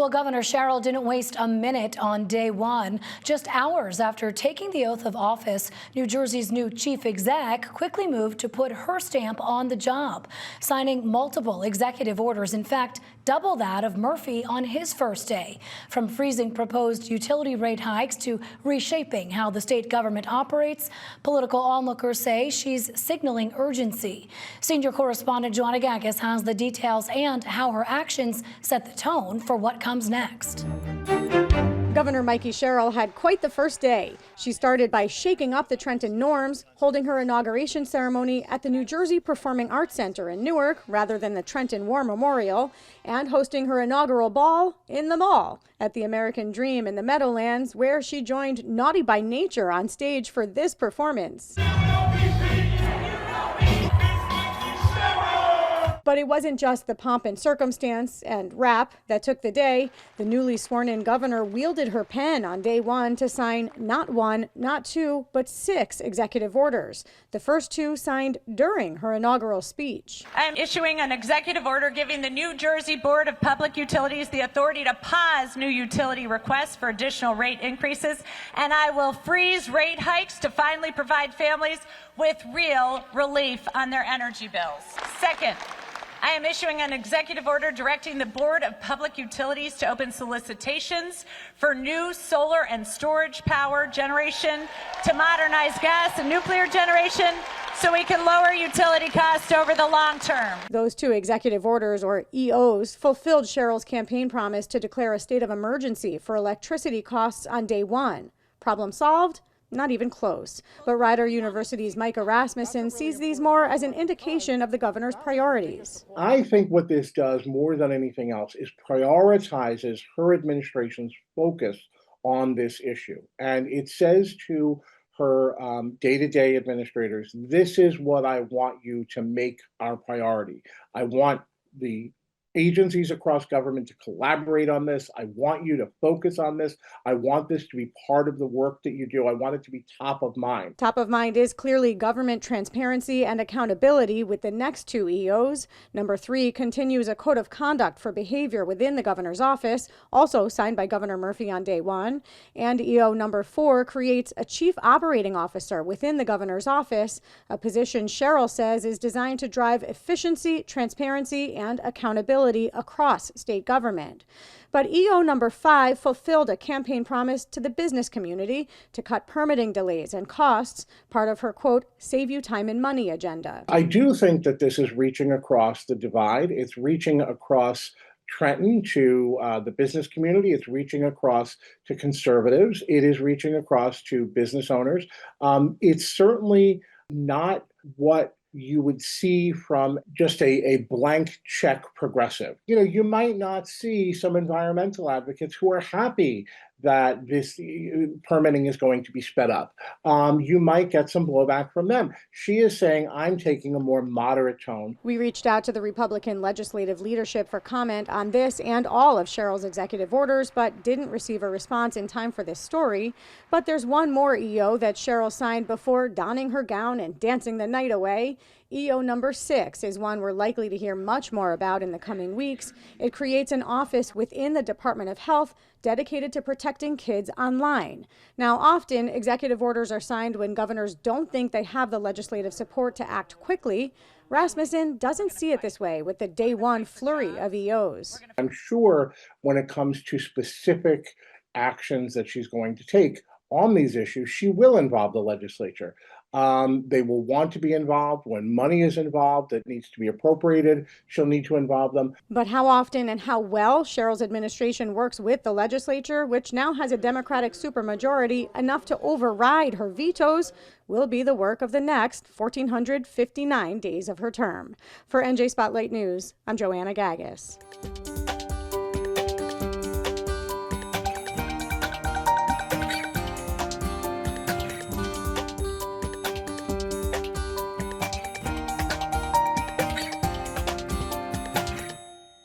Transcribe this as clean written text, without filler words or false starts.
Well, Governor Sherrill didn't waste a minute on day one. Just hours after taking the oath of office, New Jersey's new chief exec quickly moved to put her stamp on the job, signing multiple executive orders, in fact, double that of Murphy on his first day. From freezing proposed utility rate hikes to reshaping how the state government operates, political onlookers say she's signaling urgency. Senior correspondent Joanna Gagis has the details and how her actions set the tone for what comes next. Governor Mikie Sherrill had quite the first day. She started by shaking up the Trenton norms, holding her inauguration ceremony at the New Jersey Performing Arts Center in Newark rather than the Trenton War Memorial, and hosting her inaugural ball in the mall at the American Dream in the Meadowlands, where she joined Naughty by Nature on stage for this performance. But it wasn't just the pomp and circumstance and rap that took the day. The newly sworn-in governor wielded her pen on day one to sign not one, not two, but 6 executive orders. The first 2 signed during her inaugural speech. I'm issuing an executive order giving the New Jersey Board of Public Utilities the authority to pause new utility requests for additional rate increases, and I will freeze rate hikes to finally provide families with real relief on their energy bills. Second, I am issuing an executive order directing the Board of Public Utilities to open solicitations for new solar and storage power generation to modernize gas and nuclear generation so we can lower utility costs over the long term. Those 2 executive orders, or EOs, fulfilled Sherrill's campaign promise to declare a state of emergency for electricity costs on day one. Problem solved? Not even close. But Rider University's Micah Rasmussen sees these more as an indication of the governor's priorities. I think what this does more than anything else is prioritizes her administration's focus on this issue. And it says to her day-to-day administrators, this is what I want you to make our priority. I want the agencies across government to collaborate on this. I want you to focus on this. I want this to be part of the work that you do. I want it to be top of mind. Top of mind is clearly government transparency and accountability with the next 2 EOs. Number 3 continues a code of conduct for behavior within the governor's office, also signed by Governor Murphy on day one. And EO number 4 creates a chief operating officer within the governor's office, a position Sherrill says is designed to drive efficiency, transparency, and accountability across state government. But EO number 5 fulfilled a campaign promise to the business community to cut permitting delays and costs, part of her, quote, save you time and money agenda. I do think that this is reaching across the divide. It's reaching across Trenton to the business community. It's reaching across to conservatives. It is reaching across to business owners. It's certainly not what you would see from just a blank check progressive. You know, you might not see some environmental advocates who are happy that this permitting is going to be sped up. You might get some blowback from them. She is saying, I'm taking a more moderate tone. We reached out to the Republican legislative leadership for comment on this and all of Sherrill's executive orders, but didn't receive a response in time for this story. But there's one more EO that Sherrill signed before donning her gown and dancing the night away. EO number 6 is one we're likely to hear much more about in the coming weeks. It creates an office within the Department of Health dedicated to protecting kids online. Now, often executive orders are signed when governors don't think they have the legislative support to act quickly. Rasmussen doesn't see it this way with the day one flurry of EOs. I'm sure when it comes to specific actions that she's going to take on these issues, she will involve the legislature. They will want to be involved. When money is involved that needs to be appropriated, she'll need to involve them. But how often and how well Sherrill's administration works with the legislature, which now has a Democratic supermajority enough to override her vetoes, will be the work of the next 1,459 days of her term. For NJ Spotlight News, I'm Joanna Gagis.